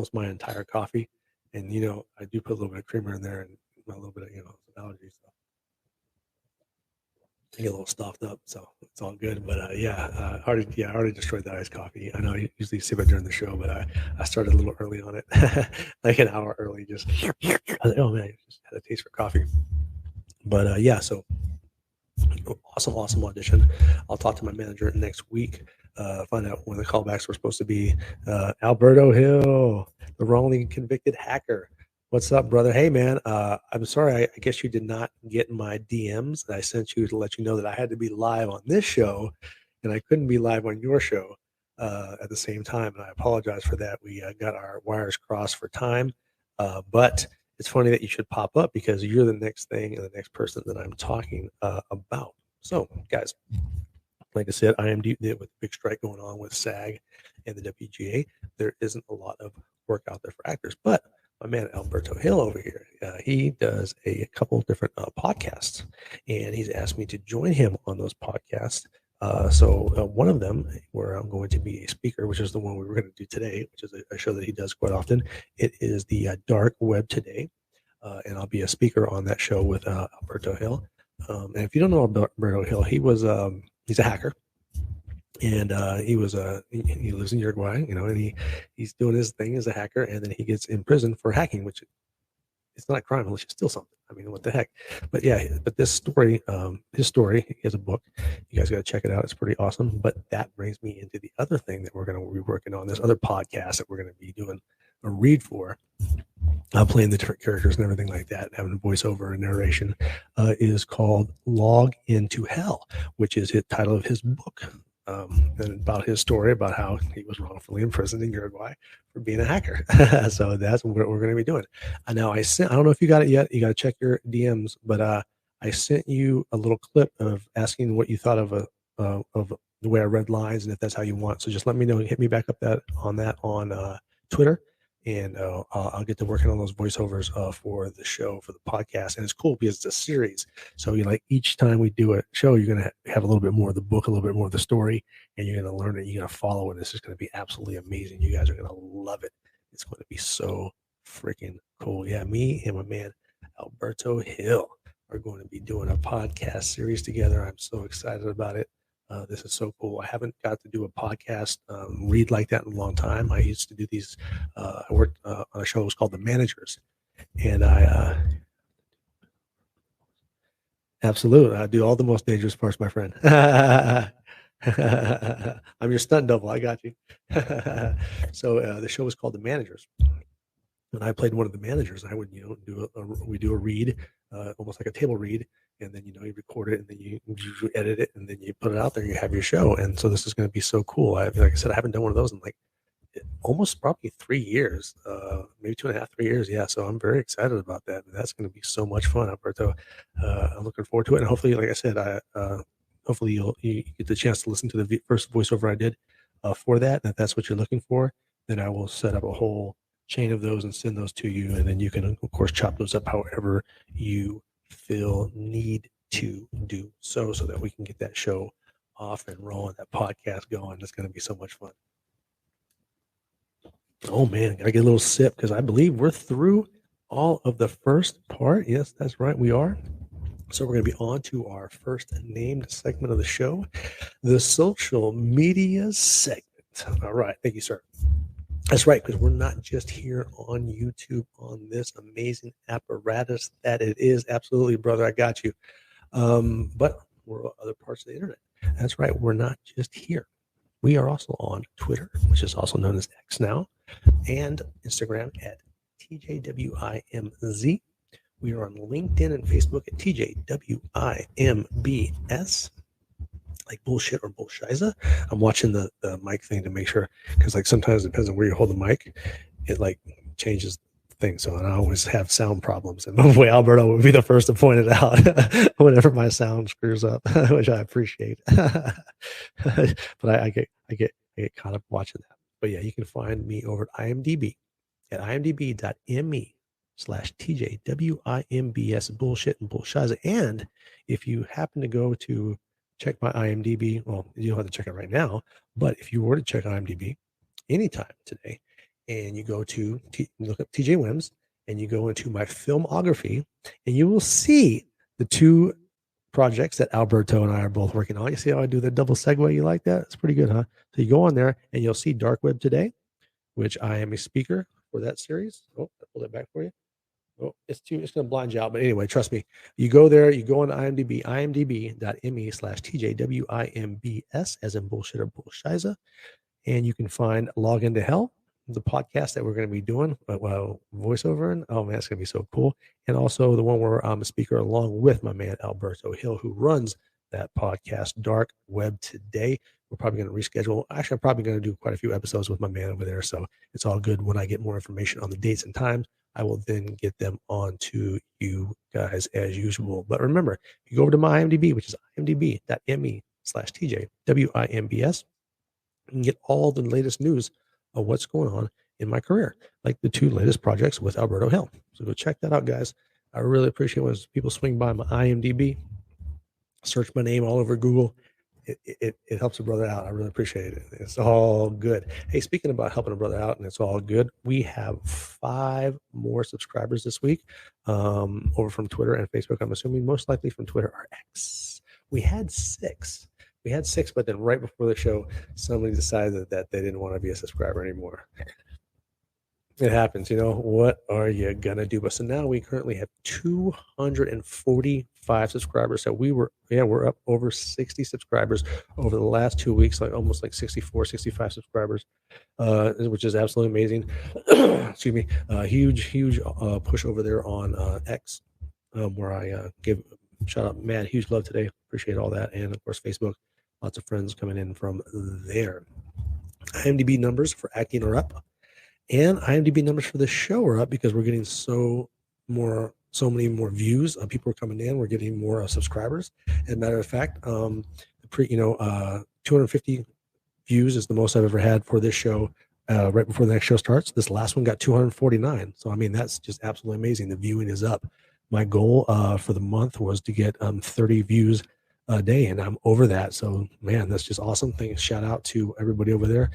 almost my entire coffee. And, you know, I do put a little bit of creamer in there and a little bit of, you know, some allergy stuff. I get a little stuffed up, so it's all good. But I already destroyed that iced coffee. I know I usually sip it during the show, but I started a little early on it, like an hour early. Just I was like, oh man, I just had a taste for coffee. But so awesome audition. I'll talk to my manager next week. Find out when the callbacks were supposed to be. Alberto Hill, the wrongly convicted hacker. What's up, brother? Hey, man. I'm sorry. I guess you did not get my DMs that I sent you to let you know that I had to be live on this show, and I couldn't be live on your show at the same time. And I apologize for that. We got our wires crossed for time, but it's funny that you should pop up because you're the next thing and the next person that I'm talking about. So, guys, like I said, with the big strike going on with SAG and the WGA, there isn't a lot of work out there for actors. But my man Alberto Hill over here, he does a couple of different podcasts, and he's asked me to join him on those podcasts. So one of them, where I'm going to be a speaker, which is the one we were going to do today, which is a show that he does quite often. It is the Dark Web Today, and I'll be a speaker on that show with Alberto Hill. And if you don't know Alberto Hill, he's a hacker, and he lives in Uruguay, you know, and he's doing his thing as a hacker, and then he gets in prison for hacking, which it's not a crime unless you steal something. I mean, what the heck? But this story, his story, he has a book. You guys got to check it out. It's pretty awesome. But that brings me into the other thing that we're going to be working on, this other podcast that we're going to be doing a read for, playing the different characters and everything like that, having voiceover and narration, is called Log Into Hell, which is the title of his book. And about his story about how he was wrongfully imprisoned in Uruguay for being a hacker. So that's what we're going to be doing. Now I don't know if you got it yet. You got to check your DMs, but I sent you a little clip of asking what you thought of the way I read lines and if that's how you want. So just let me know. Hit me back up on Twitter, and I'll get to working on those voiceovers for the show, for the podcast. And it's cool because it's a series. So each time we do a show, you're going to have a little bit more of the book, a little bit more of the story, and you're going to learn it. You're going to follow it. This is going to be absolutely amazing. You guys are going to love it. It's going to be so freaking cool. Yeah, me and my man Alberto Hill are going to be doing a podcast series together. I'm so excited about it. This is so cool. I haven't got to do a podcast read like that in a long time. I used to do these. I worked on a show that was called The Managers, and I do all the most dangerous parts, my friend. I'm your stunt double. I got you. So the show was called The Managers, and I played one of the managers. I would do a read, almost like a table read. And then, you record it, and then you edit it, and then you put it out there, and you have your show. And so this is going to be so cool. Like I said, I haven't done one of those in almost probably 3 years, maybe 2.5, 3 years. Yeah. So I'm very excited about that. That's going to be so much fun, Alberto. I'm looking forward to it. And hopefully, like I said, hopefully you get the chance to listen to the first voiceover I did for that. And if that's what you're looking for, then I will set up a whole chain of those and send those to you. And then you can, of course, chop those up however you feel need to do so that we can get that show off and rolling, that podcast going. It's going to be so much fun. Oh man, gotta get a little sip because I believe we're through all of the first part. Yes, that's right, we are. So we're going to be on to our first named segment of the show, the social media segment. All right, thank you, sir. That's right, because we're not just here on YouTube on this amazing apparatus that it is. Absolutely, brother, I got you. But we're on other parts of the internet. That's right, we're not just here. We are also on Twitter, which is also known as X now, and Instagram at TJWIMZ. We are on LinkedIn and Facebook at TJWIMBS. Like bullshit or bullshiza. I'm watching the mic thing to make sure, because sometimes it depends on where you hold the mic, it changes things. So I always have sound problems, and hopefully Alberto will be the first to point it out whenever my sound screws up, which I appreciate. But I get caught up watching that. But yeah, you can find me over at IMDb at imdb.me/TJWIMBS bullshit and bullshiza. And if you happen to go to check my IMDb. Well, you don't have to check it right now, but if you were to check IMDb anytime today and you go to look up TJ Wims, and you go into my filmography, and you will see the two projects that Alberto and I are both working on. You see how I do the double segue? You like that? It's pretty good, huh? So you go on there, and you'll see Dark Web Today, which I am a speaker for that series. Oh, I pulled it back for you. Oh, it's going to blind you out. But anyway, trust me. You go there, you go on IMDb, imdb.me/TJWIMBS, as in bullshit or bullshiza. And you can find Log Into Hell, the podcast that we're going to be doing, voiceover. And oh man, it's going to be so cool. And also the one where I'm a speaker along with my man, Alberto Hill, who runs that podcast, Dark Web Today. We're probably going to reschedule. Actually, I'm probably going to do quite a few episodes with my man over there. So it's all good. When I get more information on the dates and times, I will then get them on to you guys as usual. But remember, you go over to my IMDb, which is imdb.me/TJWIMBS. You can get all the latest news of what's going on in my career, like the two latest projects with Alberto Hill. So go check that out, guys. I really appreciate when people swing by my IMDb, search my name all over Google. It helps a brother out. I really appreciate it. It's all good. Hey, speaking about helping a brother out, and it's all good, we have 5 more subscribers this week over from Twitter and Facebook. I'm assuming most likely from Twitter or X. We had 6. But then right before the show, somebody decided that they didn't want to be a subscriber anymore. It happens, what are you gonna do? But so now we currently have 245 subscribers. So we're up over 60 subscribers over the last 2 weeks, almost 64, 65 subscribers, which is absolutely amazing. Excuse me. Huge push over there on X, where I give shout out, man, huge love today. Appreciate all that. And of course, Facebook, lots of friends coming in from there. IMDb numbers for Acting are up. And IMDb numbers for the show are up because we're getting so many more views. People are coming in. We're getting more subscribers. As a matter of fact, 250 views is the most I've ever had for this show. Right before the next show starts, this last one got 249. So I mean, that's just absolutely amazing. The viewing is up. My goal for the month was to get 30 views a day, and I'm over that. So man, that's just awesome. Thanks. Shout out to everybody over there,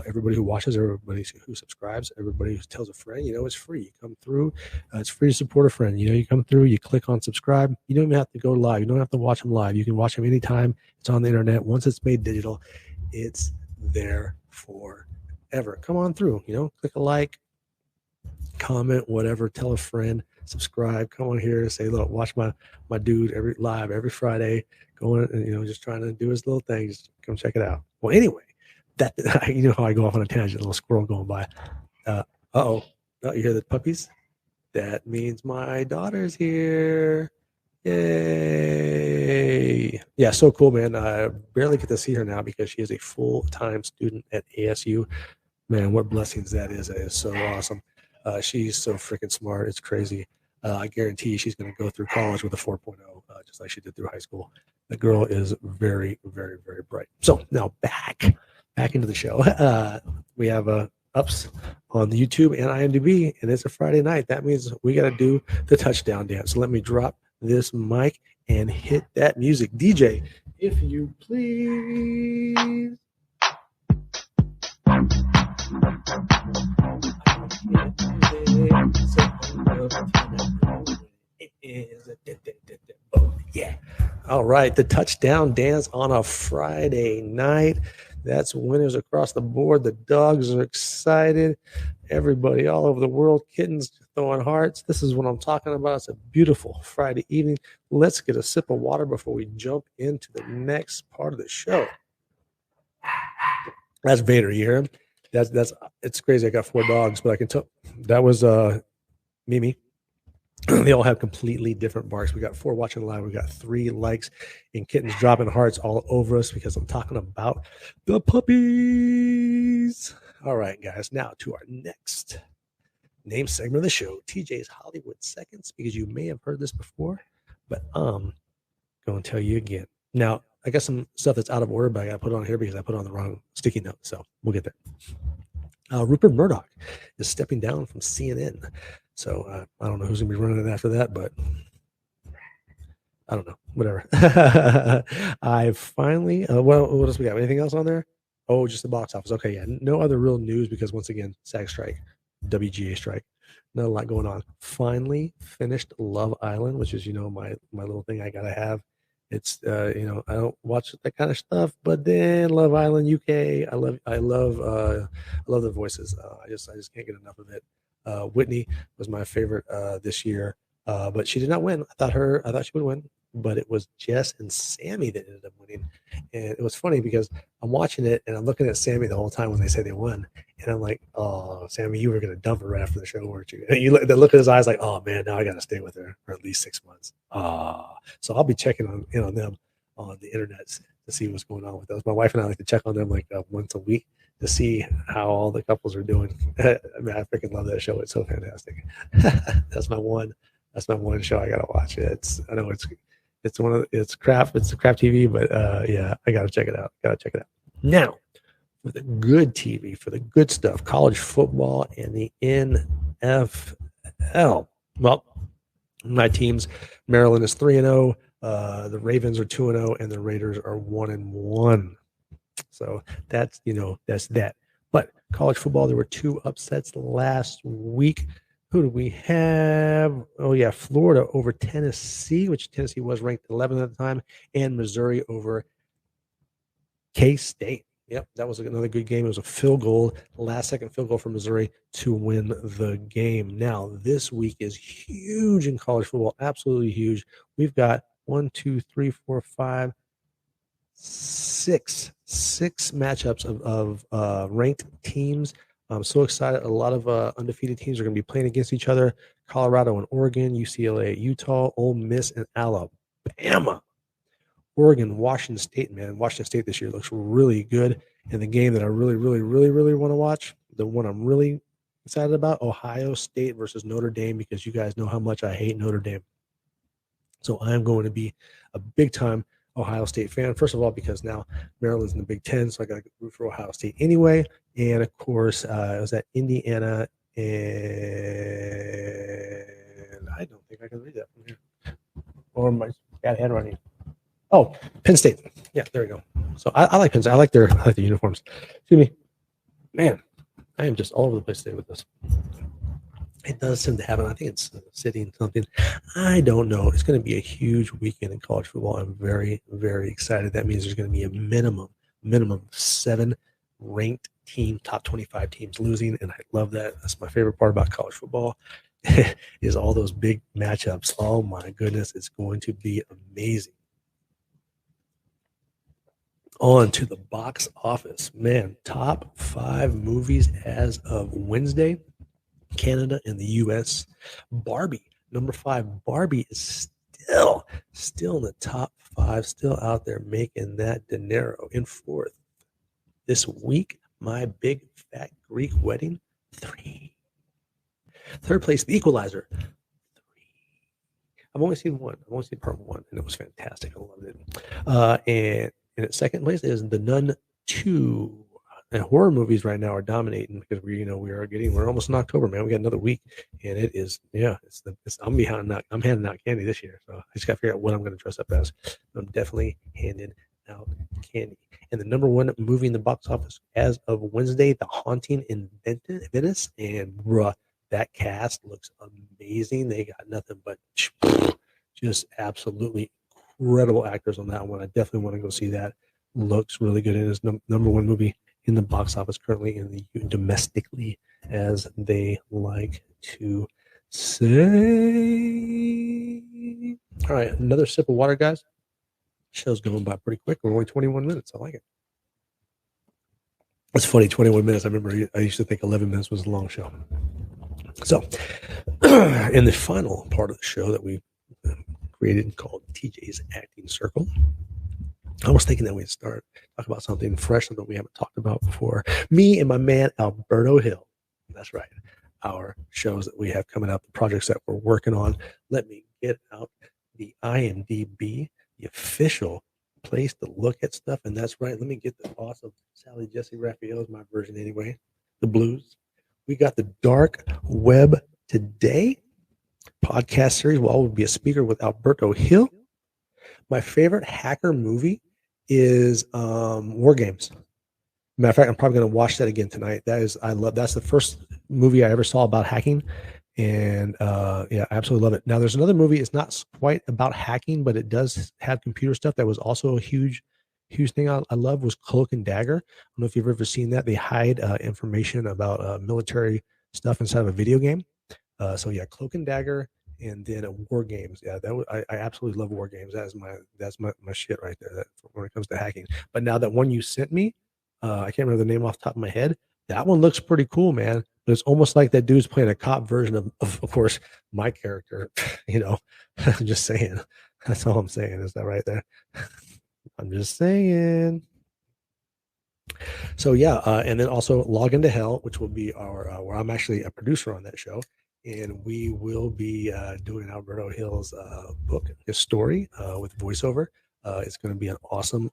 everybody who watches, everybody who subscribes, everybody who tells a friend. It's free. You come through. It's free to support a friend. You come through, you click on subscribe. You don't even have to go live. You don't have to watch them live. You can watch them anytime. It's on the internet. Once it's made digital, it's there forever. Come on through. Click a like, comment, whatever. Tell a friend. Subscribe. Come on here. Say, look, watch my dude every Friday. Going and just trying to do his little thing. Just come check it out. Well, anyway, that how I go off on a tangent. A little squirrel going by. Oh, you hear the puppies? That means my daughter's here. Yay! Yeah, so cool, man. I barely get to see her now because she is a full-time student at ASU. Man, what blessings that is. That is so awesome. She's so freaking smart. It's crazy. I guarantee she's going to go through college with a 4.0, just like she did through high school. The girl is very, very, very bright. So now back into the show. We have ups on the YouTube and IMDb, and it's a Friday night. That means we got to do the touchdown dance. So let me drop this mic and hit that music. DJ, if you please. Yeah. All right. The touchdown dance on a Friday night. That's winners across the board. The dogs are excited. Everybody all over the world, kittens throwing hearts. This is what I'm talking about. It's a beautiful Friday evening. Let's get a sip of water before we jump into the next part of the show. That's Vader. You hear him? It's crazy. I got 4 dogs, but I can tell that was Mimi. They all have completely different barks. We got 4 watching live. We got 3 likes and kittens dropping hearts all over us because I'm talking about the puppies. All right, guys. Now to our next name segment of the show, TJ's Hollywood Seconds, because you may have heard this before, but I'm going to tell you again. Now, I got some stuff that's out of order, but I got to put it on here because I put it on the wrong sticky note. So we'll get there. Rupert Murdoch is stepping down from CNN. So I don't know who's going to be running it after that, but I don't know. Whatever. I finally, what else we got? Anything else on there? Oh, just the box office. Okay, yeah. No other real news because once again, SAG strike, WGA strike. Not a lot going on. Finally finished Love Island, which is my little thing I gotta have. It's I don't watch that kind of stuff, but then Love Island UK, I love the voices. I just can't get enough of it. Whitney was my favorite this year, but she did not win. I thought she would win, but it was Jess and Sammy that ended up winning. And it was funny because I'm watching it and I'm looking at Sammy the whole time when they say they won, and I'm like, "Oh, Sammy, you were gonna dump her right after the show, weren't you?" And the look in his eyes, like, "Oh man, now I gotta stay with her for at least 6 months." So I'll be checking on them on the internet to see what's going on with those. My wife and I like to check on them like once a week to see how all the couples are doing. I mean, I freaking love that show. It's so fantastic. That's my one show I gotta watch. I know it's crap. It's a crap TV, but yeah, I gotta check it out. Now, for the good TV, for the good stuff, college football and the NFL. Well, my teams, Maryland is 3-0. The Ravens are 2-0, and the Raiders are 1-1. So that's that. But college football, there were 2 upsets last week. Who do we have? Oh yeah, Florida over Tennessee, which Tennessee was ranked 11th at the time, and Missouri over K-State. Yep, that was another good game. It was a field goal, last-second field goal for Missouri to win the game. Now, this week is huge in college football, absolutely huge. We've got 6 matchups of ranked teams. I'm so excited. A lot of undefeated teams are going to be playing against each other. Colorado and Oregon, UCLA, Utah, Ole Miss, and Alabama. Oregon, Washington State, man. Washington State this year looks really good. And the game that I really, really, really, really want to watch, the one I'm really excited about, Ohio State versus Notre Dame, because you guys know how much I hate Notre Dame. So I'm going to be a big-time Ohio State fan. First of all, because now Maryland's in the Big Ten, so I got to root for Ohio State anyway. And, of course, it was at Indiana, and I don't think I can read that from here. Or my bad handwriting. Oh, Penn State. Yeah, there we go. So I like Penn State. I like their uniforms. Excuse me. Man, I am just all over the place today with this. It does seem to happen. I think it's sitting something. I don't know. It's going to be a huge weekend in college football. I'm very, very excited. That means there's going to be a minimum of 7 ranked teams, top 25 teams losing, and I love that. That's my favorite part about college football is all those big matchups. Oh, my goodness. It's going to be amazing. On to the box office. Man, top 5 movies as of Wednesday. Canada and the U.S. Barbie, number 5. Barbie is still in the top 5, still out there making that dinero. In 4th, this week, My Big Fat Greek Wedding, 3. 3rd place, The Equalizer, 3. I've only seen one. I've only seen part 1, and it was fantastic. I loved it. And in 2nd place is The Nun 2. And horror movies right now are dominating because we're almost in October, man. We got another week, and it is, I'm handing out candy this year, so I just got to figure out what I'm going to dress up as. I'm definitely handing out candy. And the number 1 movie in the box office as of Wednesday, The Haunting in Venice, and that cast looks amazing. They got nothing but just absolutely incredible actors on that one. I definitely want to go see that. Looks really good. It is number 1 movie in the box office currently in the domestically, as they like to say. All right, another sip of water, guys. Show's going by pretty quick. We're only 21 minutes. I like it. It's funny, 21 minutes. I remember I used to think 11 minutes was a long show. So, in the final part of the show that we created called TJ's Acting Circle, I was thinking that we'd talk about something fresh that we haven't talked about before. Me and my man, Alberto Hill. That's right. Our shows that we have coming up, the projects that we're working on. Let me get out the IMDb, the official place to look at stuff. And that's right. Let me get the awesome Sally Jesse Raphael's my version anyway. The blues. We got the Dark Web Today podcast series where I will be a speaker with Alberto Hill. My favorite hacker movie is War Games. Matter of fact, I'm probably going to watch that again tonight. That's the first movie I ever saw about hacking. And yeah, I absolutely love it. Now, there's another movie. It's not quite about hacking, but it does have computer stuff. That was also a huge thing I love was Cloak and Dagger. I don't know if you've ever seen that. They hide information about military stuff inside of a video game. So yeah, Cloak and Dagger, and then war games. Yeah, I absolutely love war games. That's my shit right there. When it comes to hacking. But now that one you sent me, I can't remember the name off the top of my head. That one looks pretty cool, man. But it's almost like that dude's playing a cop version of course, my character. You know, I'm just saying. That's all I'm saying. Is that right there? I'm just saying. So yeah, and then also Log Into Hell, which will be our where I'm actually a producer on that show, and we will be doing Alberto Hill's book, his story with voiceover. It's going to be an awesome,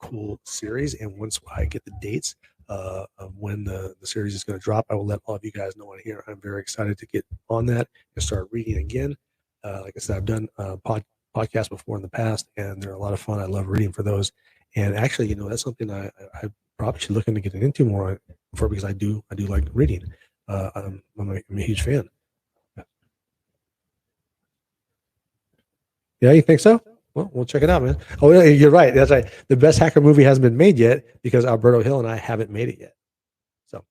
cool series. And once I get the dates of when the series is going to drop, I will let all of you guys know on here. I'm very excited to get on that and start reading again. Like I said, I've done podcasts before in the past, and they're a lot of fun. I love reading for those. And actually, that's something I probably should look into getting into more for, because I do like reading. I'm a huge fan. Yeah, you think so? Well, we'll check it out, man. Oh, yeah, you're right. That's right. The best hacker movie hasn't been made yet because Alberto Hill and I haven't made it yet. So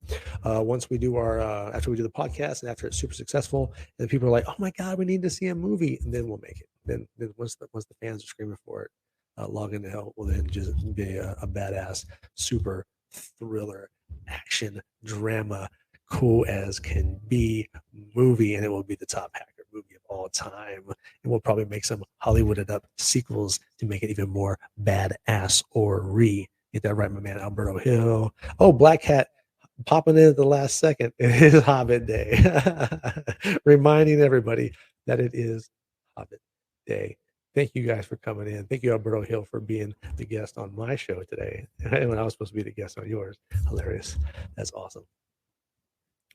once we do after we do the podcast and after it's super successful, and people are like, "Oh my God, we need to see a movie," and then we'll make it. Then once the fans are screaming for it, Log Into Hell will then just be a badass, super thriller, action, drama, cool as can be movie, and it will be the top hacker movie of all time. And we'll probably make some Hollywooded up sequels to make it even more badass or get that right, my man Alberto Hill. Oh, Black Hat popping in at the last second. It is Hobbit Day. Reminding everybody that it is Hobbit Day. Thank you guys for coming in. Thank you, Alberto Hill, for being the guest on my show today. When I was supposed to be the guest on yours. Hilarious. That's awesome.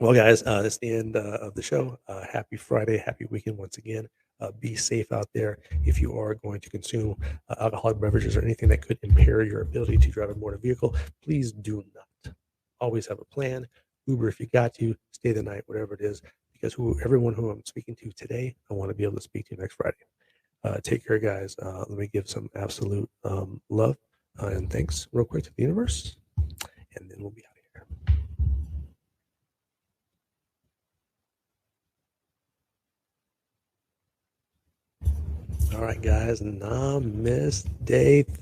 Well, guys, that's the end of the show. Happy Friday. Happy weekend once again. Be safe out there. If you are going to consume alcoholic beverages or anything that could impair your ability to drive a motor vehicle, please do not. Always have a plan. Uber if you got to. Stay the night, whatever it is. Because everyone who I'm speaking to today, I want to be able to speak to next Friday. Take care, guys. Let me give some absolute love and thanks real quick to the universe, and then we'll be out of here. All right, guys. Namaste.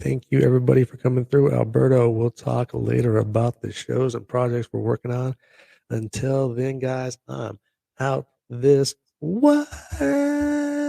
Thank you, everybody, for coming through. Alberto, we'll talk later about the shows and projects we're working on. Until then, guys, I'm out this way.